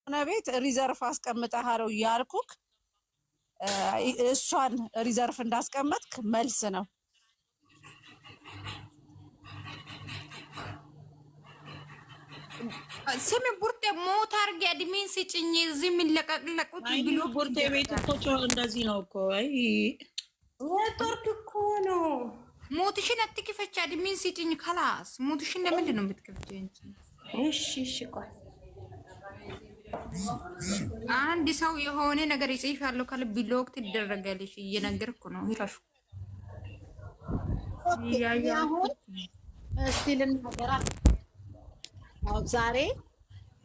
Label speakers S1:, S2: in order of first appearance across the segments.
S1: ቤት ሪዘርቭ አስቀምጠሃለው ያልኩክ እሷን ሪዘርቭ እንዳስቀመጥክ መልስ ነው።
S2: ስሚ ቡርቴ ሞት አርጌ አድሚን ሲጭኝ እዚህ የሚለቀቅለቁት ብሎ
S3: ቡርቴ ቤት እኮ እንደዚህ ነው እኮ። አይ
S4: ኔትወርክ እኮ ነው።
S2: ሞትሽን አትክፈች። አድሚን ሲጭኝ ከላስ ሞትሽን ለምንድን ነው የምትከፍቺው?
S4: እሺ እሺ ቆይ
S2: አንድ ሰው የሆነ ነገር ይጽፍ ያለው ካለ ብሎክ ትደረጋለሽ። እየነገርኩ ነው። ይራሹ
S5: እስቲ ልናገራ። አው ዛሬ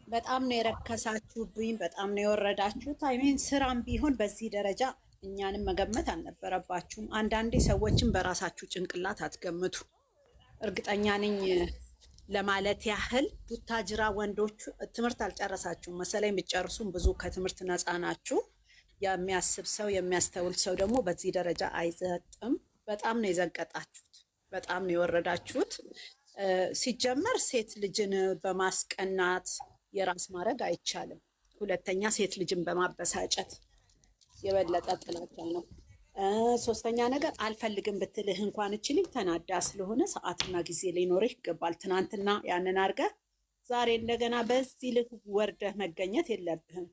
S5: በጣም ነው የረከሳችሁብኝ፣ በጣም ነው የወረዳችሁት። አይሜን ስራም ቢሆን በዚህ ደረጃ እኛንም መገመት አልነበረባችሁም። አንዳንዴ ሰዎችን በራሳችሁ ጭንቅላት አትገምቱ። እርግጠኛ ነኝ ለማለት ያህል ቡታጅራ ወንዶቹ ትምህርት አልጨረሳችሁም መሰለኝ። ብትጨርሱም ብዙ ከትምህርት ነፃ ናችሁ። የሚያስብ ሰው የሚያስተውል ሰው ደግሞ በዚህ ደረጃ አይዘጥም። በጣም ነው የዘንቀጣችሁት፣ በጣም ነው የወረዳችሁት። ሲጀመር ሴት ልጅን በማስቀናት የራስ ማድረግ አይቻልም። ሁለተኛ ሴት ልጅን በማበሳጨት የበለጠ ጥላቻ ነው። ሶስተኛ ነገር አልፈልግም ብትልህ እንኳን እችልኝ ተናዳ ስለሆነ ሰዓትና ጊዜ ሊኖርህ ይገባል። ትናንትና ያንን አድርገህ ዛሬ እንደገና በዚህ ልክ ወርደህ መገኘት የለብህም።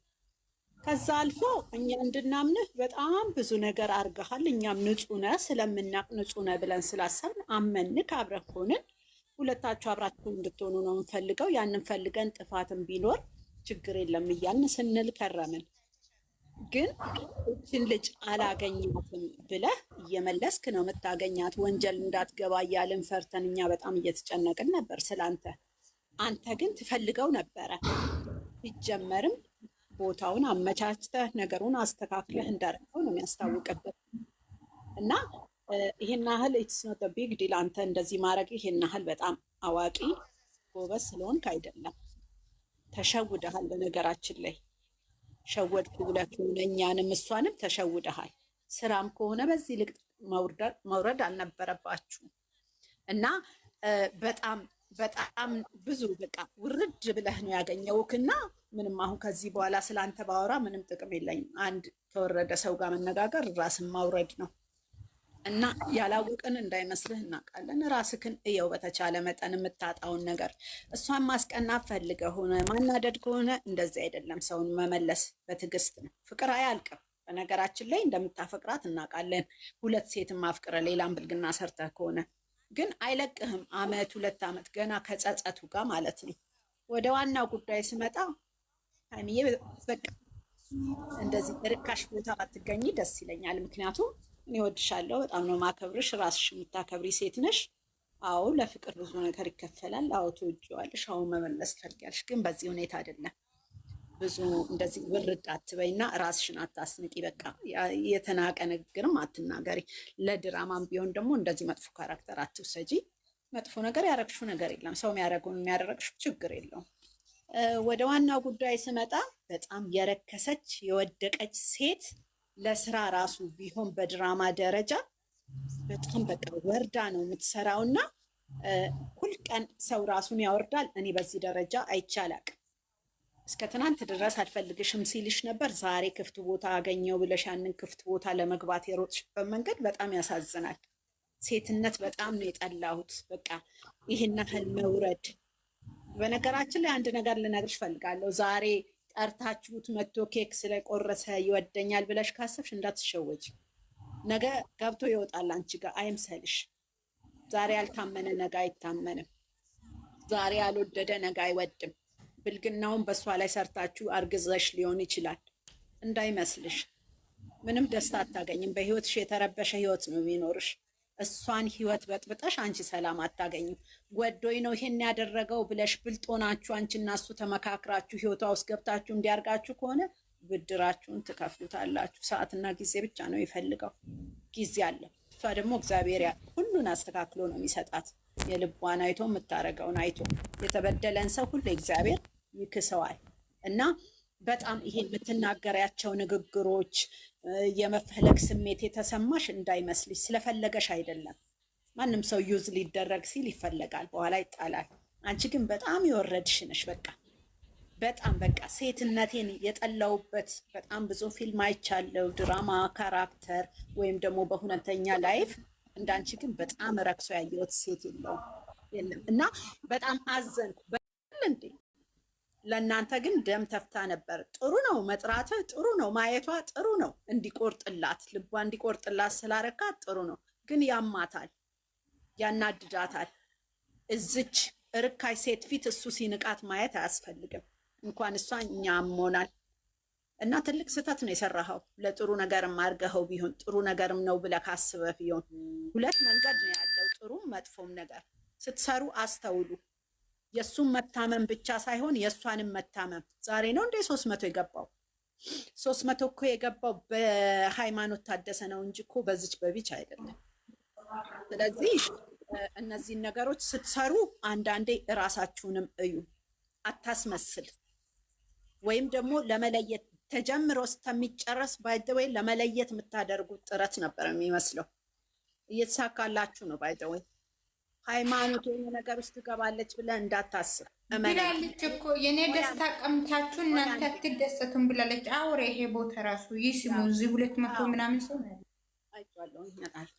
S5: ከዛ አልፎ እኛ እንድናምንህ በጣም ብዙ ነገር አድርገሃል። እኛም ንጹህ ነህ ስለምናቅ ንጹህ ነህ ብለን ስላሰብን አመንክ፣ አብረህ ሆንን። ሁለታችሁ አብራችሁ እንድትሆኑ ነው እንፈልገው። ያንን ፈልገን ጥፋትም ቢኖር ችግር የለም እያልን ስንል ከረምን። ግን እችን ልጅ አላገኛትም ብለህ እየመለስክ ነው የምታገኛት። ወንጀል እንዳትገባ እያልን ፈርተን እኛ በጣም እየተጨነቅን ነበር ስላንተ። አንተ ግን ትፈልገው ነበረ። ሲጀመርም ቦታውን አመቻችተህ ነገሩን አስተካክለህ እንዳረገው ነው የሚያስታውቅበት። እና ይሄን ያህል ኢትስ ኖት ቢግ ዲል። አንተ እንደዚህ ማድረግ ይሄን ያህል በጣም አዋቂ ጎበዝ ስለሆንክ አይደለም። ተሸውደሃል። በነገራችን ላይ ሸወድኩ ብለህ ከሆነ እኛንም እሷንም ተሸውደሃል። ስራም ከሆነ በዚህ ልክ መውረድ አልነበረባችሁም። እና በጣም በጣም ብዙ በቃ ውርድ ብለህ ነው ያገኘውክና ምንም አሁን ከዚህ በኋላ ስለአንተ ባወራ ምንም ጥቅም የለኝም። አንድ ከወረደ ሰው ጋር መነጋገር ራስን ማውረድ ነው። እና ያላወቅን እንዳይመስልህ እናውቃለን። ራስክን እየው በተቻለ መጠን የምታጣውን ነገር። እሷን ማስቀናት ፈልገህ ሆነ ማናደድ ከሆነ እንደዚህ አይደለም። ሰውን መመለስ በትዕግስት ነው። ፍቅር አያልቅም። በነገራችን ላይ እንደምታፈቅራት እናውቃለን። ሁለት ሴትም አፍቅረ ሌላም ብልግና ሰርተህ ከሆነ ግን አይለቅህም። አመት 2 አመት ገና ከጸጸቱ ጋር ማለት ነው። ወደ ዋናው ጉዳይ ስመጣ ሀይሚዬ በቃ እንደዚህ ርካሽ ቦታ ባትገኝ ደስ ይለኛል። ምክንያቱም እኔ እወድሻለሁ፣ በጣም ነው ማከብርሽ። ራስሽ የምታከብሪ ሴት ነሽ። አዎ ለፍቅር ብዙ ነገር ይከፈላል። አዎ ትወጂዋለሽ። አዎ መመለስ ትፈልጊያለሽ። ግን በዚህ ሁኔታ አይደለም። ብዙ እንደዚህ ውርድ አትበይና ራስሽን አታስንቂ። በቃ የተናቀ ንግግርም አትናገሪ። ለድራማም ቢሆን ደግሞ እንደዚህ መጥፎ ካራክተር አትውሰጂ። መጥፎ ነገር ያረግሽው ነገር የለም። ሰው የሚያደርገውን የሚያደርግሽ ችግር የለውም። ወደ ዋናው ጉዳይ ስመጣ በጣም የረከሰች የወደቀች ሴት ለስራ ራሱ ቢሆን በድራማ ደረጃ በጣም በቃ ወርዳ ነው የምትሰራውና ሁል ቀን ሰው ራሱን ያወርዳል። እኔ በዚህ ደረጃ አይቻላቅ። እስከ ትናንት ድረስ አልፈልግሽም ሲልሽ ነበር። ዛሬ ክፍት ቦታ አገኘው ብለሽ ያንን ክፍት ቦታ ለመግባት የሮጥሽበት መንገድ በጣም ያሳዝናል። ሴትነት በጣም ነው የጠላሁት። በቃ ይህን ያህል መውረድ። በነገራችን ላይ አንድ ነገር ልነግርሽ ፈልጋለሁ። ዛሬ ጠርታችሁት መጥቶ ኬክ ስለቆረሰ ይወደኛል ብለሽ ካሰብሽ እንዳትሸወጅ። ነገ ገብቶ ይወጣል አንቺ ጋር። አይምሰልሽ። ዛሬ ያልታመነ ነገ አይታመንም። ዛሬ ያልወደደ ነገ አይወድም። ብልግናውን በእሷ ላይ ሰርታችሁ አርግዘሽ ሊሆን ይችላል። እንዳይመስልሽ። ምንም ደስታ አታገኝም። በህይወትሽ የተረበሸ ህይወት ነው የሚኖርሽ። እሷን ህይወት በጥብጠሽ አንቺ ሰላም አታገኝም። ወዶኝ ነው ይሄን ያደረገው ብለሽ ብልጦናችሁ አንቺና እሱ ተመካክራችሁ ህይወቷ ውስጥ ገብታችሁ እንዲያርጋችሁ ከሆነ ብድራችሁን ትከፍሉታላችሁ። ሰዓትና ጊዜ ብቻ ነው ይፈልገው። ጊዜ አለ። እሷ ደግሞ እግዚአብሔር ሁሉን አስተካክሎ ነው የሚሰጣት። የልቧን አይቶ የምታረገውን አይቶ። የተበደለን ሰው ሁሉ እግዚአብሔር ይክሰዋል። እና በጣም ይሄ የምትናገሪያቸው ንግግሮች የመፈለግ ስሜት የተሰማሽ እንዳይመስልሽ። ስለፈለገሽ አይደለም። ማንም ሰው ዩዝ ሊደረግ ሲል ይፈለጋል፣ በኋላ ይጣላል። አንቺ ግን በጣም የወረድሽ ነሽ። በቃ በጣም በቃ ሴትነቴን የጠላውበት በጣም ብዙ ፊልም አይቻለው፣ ድራማ ካራክተር ወይም ደግሞ በሁለተኛ ላይፍ። እንዳንቺ ግን በጣም ረክሶ ያየሁት ሴት የለም እና በጣም አዘንኩ። እንዴ ለእናንተ ግን ደም ተፍታ ነበር። ጥሩ ነው መጥራትህ፣ ጥሩ ነው ማየቷ፣ ጥሩ ነው እንዲቆርጥላት ልቧ እንዲቆርጥላት ስላረካት ጥሩ ነው። ግን ያማታል፣ ያናድዳታል። እዝች ርካይ ሴት ፊት እሱ ሲንቃት ማየት አያስፈልግም። እንኳን እሷ እኛ አሞናል። እና ትልቅ ስህተት ነው የሰራኸው። ለጥሩ ነገርም አድርገኸው ቢሆን ጥሩ ነገርም ነው ብለህ ካስበህ ቢሆን፣ ሁለት መንገድ ነው ያለው፣ ጥሩም መጥፎም ነገር። ስትሰሩ አስተውሉ። የእሱን መታመም ብቻ ሳይሆን የእሷንም መታመም። ዛሬ ነው እንደ 300 የገባው። 300 እኮ የገባው በሃይማኖት ታደሰ ነው እንጂ እኮ በዚች በቢች አይደለም። ስለዚህ እነዚህን ነገሮች ስትሰሩ አንዳንዴ እራሳችሁንም እዩ። አታስመስል። ወይም ደግሞ ለመለየት ተጀምሮ እስከሚጨረስ ባይደወይ ለመለየት የምታደርጉት ጥረት ነበር የሚመስለው። እየተሳካላችሁ ነው። ባይደወይ ሃይማኖት የሆነ ነገር ውስጥ ትገባለች ብለህ እንዳታስብ።
S2: ብላለች እኮ የኔ ደስታ ቀምታችሁ እናንተ አትደሰቱም ብላለች። አውሬ ይሄ ቦታ ራሱ ይስሙ እዚህ 200 ምናምን ሰው ነው አይቷለሁ። ይመጣል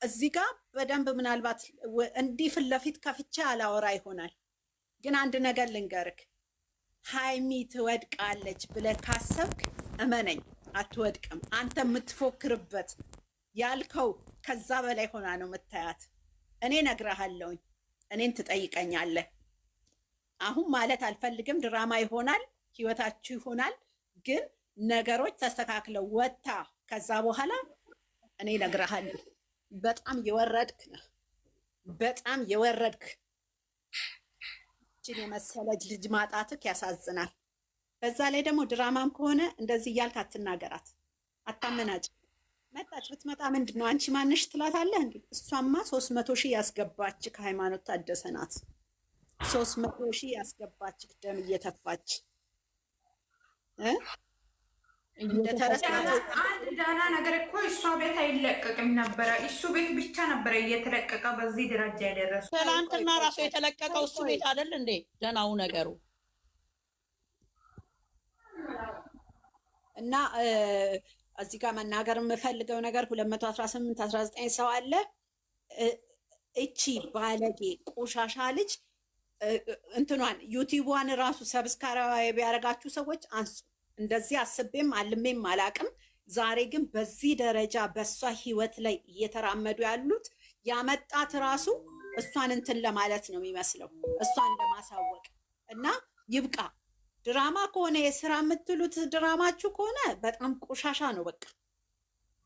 S2: እዚህ ጋር በደንብ ምናልባት እንዲህ ፊት ለፊት ከፍቼ አላወራ ይሆናል። ግን አንድ ነገር ልንገርክ፣ ሃይሚ ትወድቃለች ብለህ ካሰብክ እመነኝ አትወድቅም። አንተ የምትፎክርበት ያልከው ከዛ በላይ ሆና ነው የምታያት። እኔ ነግረሃለሁኝ፣ እኔን ትጠይቀኛለህ። አሁን ማለት አልፈልግም፣ ድራማ ይሆናል፣ ህይወታችሁ ይሆናል። ግን ነገሮች ተስተካክለው ወታ ከዛ በኋላ እኔ ነግረሃለሁ። በጣም የወረድክ ነህ፣ በጣም የወረድክ። እችን የመሰለች ልጅ ማጣትክ ያሳዝናል። በዛ ላይ ደግሞ ድራማም ከሆነ እንደዚህ እያልክ አትናገራት፣ አታመናጭ። መጣች ብትመጣ ምንድን ነው አንቺ ማንሽ ትላታለህ እንዴ? እሷማ 300 ሺህ ያስገባች ከሃይማኖት ታደሰ ናት። 300 ሺህ ያስገባች ደም እየተፋች አንድ ዳና ነገር እኮ እሷ ቤት አይለቀቅም ነበረ። እሱ ቤት ብቻ ነበረ እየተለቀቀ በዚህ ደረጃ የደረሱ።
S3: ትናንትና ራሱ የተለቀቀው እሱ ቤት አይደል እንዴ? ደህናው ነገሩ
S5: እና እዚህ ጋር መናገር የምፈልገው ነገር 218 19 ሰው አለ። እቺ ባለጌ ቆሻሻ ልጅ እንትኗን ዩቲዩብዋን ራሱ ሰብስክራይብ ያደረጋችሁ ሰዎች አንሱ። እንደዚህ አስቤም አልሜም አላቅም። ዛሬ ግን በዚህ ደረጃ በእሷ ህይወት ላይ እየተራመዱ ያሉት ያመጣት ራሱ እሷን እንትን ለማለት ነው የሚመስለው፣ እሷን ለማሳወቅ እና ይብቃ። ድራማ ከሆነ የስራ የምትሉት ድራማችሁ ከሆነ በጣም ቆሻሻ ነው። በቃ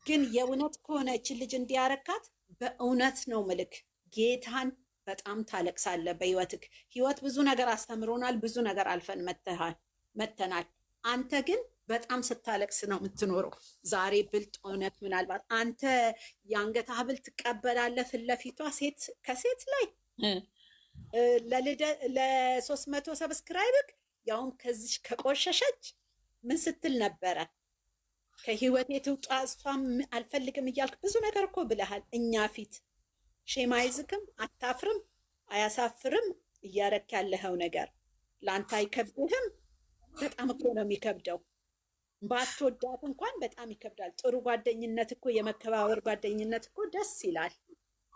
S5: ግን የእውነት ከሆነ እችን ልጅ እንዲያረካት በእውነት ነው ምልክ ጌታን በጣም ታለቅሳለህ በህይወትክ። ህይወት ብዙ ነገር አስተምሮናል፣ ብዙ ነገር አልፈን መተናል። አንተ ግን በጣም ስታለቅስ ነው የምትኖረው። ዛሬ ብልጥ እውነት ምናልባት አንተ የአንገት ሀብል ትቀበላለህ ፊት ለፊቷ ሴት ከሴት ላይ ለ300 ሰብስክራይብክ ያውም ከዚች ከቆሸሸች ምን ስትል ነበረ? ከህይወቴ ትውጣ እሷም አልፈልግም እያልክ ብዙ ነገር እኮ ብለሃል። እኛ ፊት ሼም አይዝክም? አታፍርም? አያሳፍርም? እያረክ ያለኸው ነገር ለአንተ አይከብድህም? በጣም እኮ ነው የሚከብደው። ባትወዳት እንኳን በጣም ይከብዳል። ጥሩ ጓደኝነት እኮ የመከባበር ጓደኝነት እኮ ደስ ይላል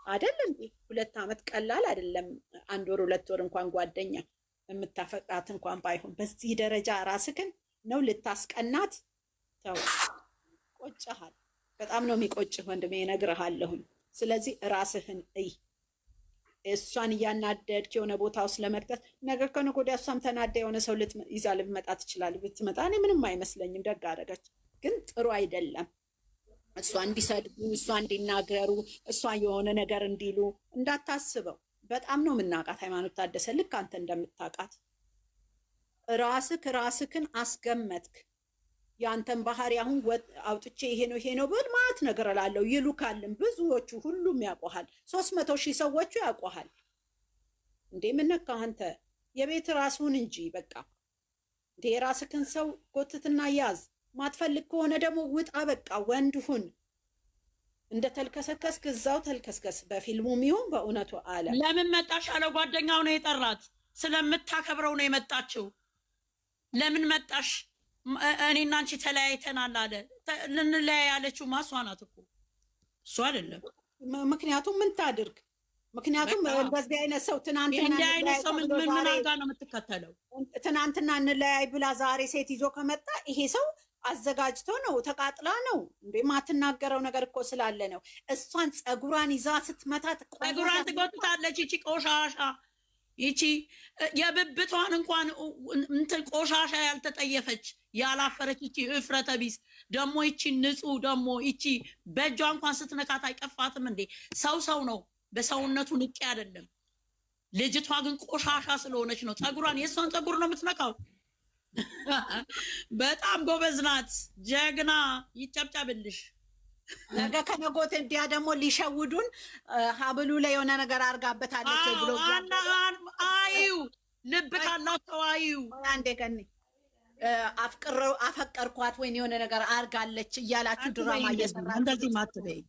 S5: አይደል እንዴ? 2 ዓመት ቀላል አይደለም። 1 ወር 2 ወር እንኳን ጓደኛ የምታፈቅራት እንኳን ባይሆን በዚህ ደረጃ ራስህን ነው ልታስቀናት። ተው፣ ቆጭሃል። በጣም ነው የሚቆጭህ ወንድሜ፣ እነግርሃለሁኝ። ስለዚህ ራስህን እይ። እሷን እያናደድክ የሆነ ቦታ ውስጥ ለመክተት ነገር ከነገ ወዲያ እሷም ተናዳ የሆነ ሰው ይዛ ልትመጣ ትችላለች። ብትመጣ እኔ ምንም አይመስለኝም፣ ደግ አደረገች። ግን ጥሩ አይደለም። እሷ እንዲሰድቡ፣ እሷ እንዲናገሩ፣ እሷ የሆነ ነገር እንዲሉ እንዳታስበው። በጣም ነው የምናውቃት ሃይማኖት ታደሰ፣ ልክ አንተ እንደምታውቃት። ራስክን አስገመትክ። የአንተን ባህሪ አሁን አውጥቼ ይሄ ነው ብል ማለት ነገር እላለሁ። ይሉካልን ብዙዎቹ፣ ሁሉም ያውቁሃል። 300 ሺህ ሰዎቹ ያውቁሃል። እንዴ ምን ነካ አንተ? የቤት ራስሁን እንጂ በቃ እንዴ የራስክን ሰው ጎትትና ያዝ። ማትፈልግ ከሆነ ደግሞ ውጣ። በቃ ወንድ ሁን። እንደ ተልከሰከስክ እዛው ተልከስከስ። በፊልሙም ይሁን በእውነቱ አለ።
S3: ለምን መጣሽ አለ። ጓደኛው ነው የጠራት። ስለምታከብረው ነው የመጣችው። ለምን መጣሽ? እኔና አንቺ ተለያይተናል አለ። ልንለያይ ያለችው ማሷ ናት እኮ እሱ አይደለም።
S5: ምክንያቱም ምን ታድርግ? ምክንያቱም በዚህ አይነት ሰው ትናንትና
S3: እንዲህ አይነት ሰው ምን አድርጋ ነው የምትከተለው?
S5: ትናንትና እንለያይ ብላ ዛሬ ሴት ይዞ ከመጣ ይሄ ሰው አዘጋጅቶ ነው፣ ተቃጥላ ነው እንዴ? ማትናገረው ነገር እኮ ስላለ ነው። እሷን ጸጉሯን ይዛ ስትመታት
S3: ጸጉሯን ትጎትታለች። ይቺ ቆሻሻ፣ ይቺ የብብቷን እንኳን እንትን ቆሻሻ ያልተጠየፈች ያላፈረች ይቺ እፍረተ ቢስ ደግሞ ይቺ ንጹህ ደግሞ ይቺ በእጇ እንኳን ስትነካት አይቀፋትም እንዴ? ሰው ነው፣ በሰውነቱ ንቄ አይደለም። ልጅቷ ግን ቆሻሻ ስለሆነች ነው ጸጉሯን፣ የእሷን ጸጉር ነው የምትነካው። በጣም ጎበዝ ናት፣ ጀግና፣ ይጨብጨብልሽ።
S5: ነገ ከነጎት እንዲያ ደግሞ ሊሸውዱን ሀብሉ ላይ የሆነ ነገር አርጋበታለች ብሎ
S3: አዩ ልብ ካላቸው አዩ
S5: አንዴ ገኒ አፈቀርኳት ወይ የሆነ ነገር አርጋለች እያላችሁ ድራማ እየሰራችሁ
S3: እንደዚህ ማትበይ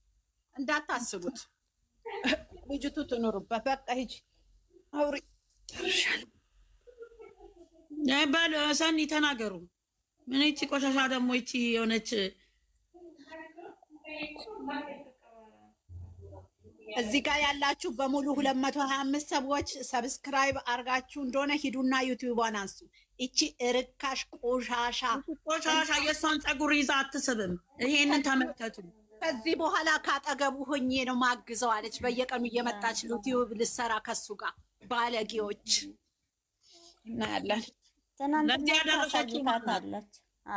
S5: እንዳታስቡት። ልጅቱ ትኑሩበት። በቃ ሂጂ አውሪ
S3: በል ሰኒ ተናገሩ። ምን ይቺ ቆሻሻ ደግሞ ይቺ የሆነች
S5: እዚህ ጋር ያላችሁ በሙሉ 225 ሰዎች ሰብስክራይብ አርጋችሁ እንደሆነ ሂዱና ዩቲዩቧን አንሱ። እቺ እርካሽ ቆሻሻ
S3: የእሷን ጸጉር ይዛ አትስብም። ይሄንን ተመልከቱ።
S5: ከዚህ በኋላ ካጠገቡ ሆኜ ነው ማግዘው አለች። በየቀኑ እየመጣች ዩቲዩብ ልሰራ ከሱ ጋር ባለጌዎች እናያለን።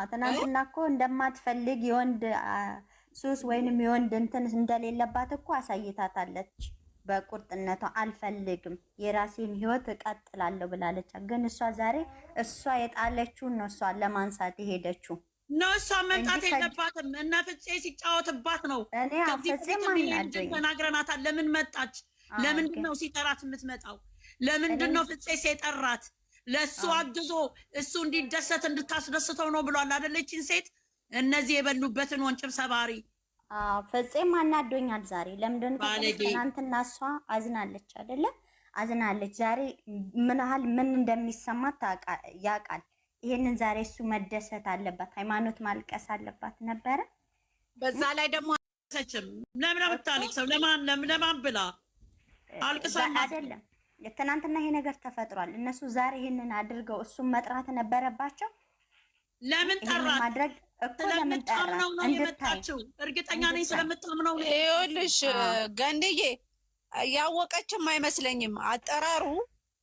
S4: ትናንትና እኮ እንደማትፈልግ የወንድ ሱስ ወይንም የወንድ እንትን እንደሌለባት እኮ አሳይታታለች። በቁርጥነቷ አልፈልግም የራሴን ህይወት እቀጥላለሁ ብላለች። ግን እሷ ዛሬ እሷ የጣለችውን ነው እሷ ለማንሳት የሄደችው
S3: ነው። እሷ መምጣት የለባትም። እነ ፍፄ ሲጫወትባት ነው።
S4: እኔ ፍፄ ማናደኝ
S3: ተናግረናታል። ለምን መጣች? ለምንድን ነው ሲጠራት የምትመጣው? ለምንድን ነው ፍፄ ሲጠራት? ለእሱ አግዞ እሱ እንዲደሰት እንድታስደስተው ነው ብሏል አይደለችን? ሴት እነዚህ የበሉበትን ወንጭብ ሰባሪ
S4: ፍፄም አናዶኛል ዛሬ። ለምንድን ነው ትናንትና እሷ አዝናለች አይደለ? አዝናለች። ዛሬ ምን እንደሚሰማት ያውቃል። ይሄንን ዛሬ እሱ መደሰት አለባት፣ ሃይማኖት ማልቀስ አለባት ነበረ።
S5: በዛ ላይ ደግሞ
S3: አልቀሰችም። ለምን አምታለቅሰው? ለማን ብላ አልቅሳ
S4: አይደለም። ትናንትና ይሄ ነገር ተፈጥሯል። እነሱ ዛሬ ይሄንን አድርገው እሱን መጥራት ነበረባቸው።
S3: ለምን ጠራት?
S4: ማድረግ እኮ ለምን ጠራት?
S3: ነው የመጣችው። እርግጠኛ ነኝ ስለምታምነው።
S1: ይኸውልሽ ገንድዬ ያወቀችም አይመስለኝም። አጠራሩ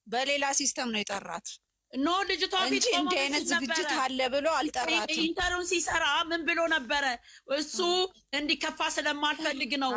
S1: በሌላ ሲስተም ነው የጠራት።
S3: ኖ ልጅቷ ፊት
S1: እንዲህ አይነት ዝግጅት አለ ብሎ አልጠራትም።
S3: ኢንተሩን ሲሰራ ምን ብሎ ነበረ? እሱ እንዲከፋ ስለማልፈልግ ነው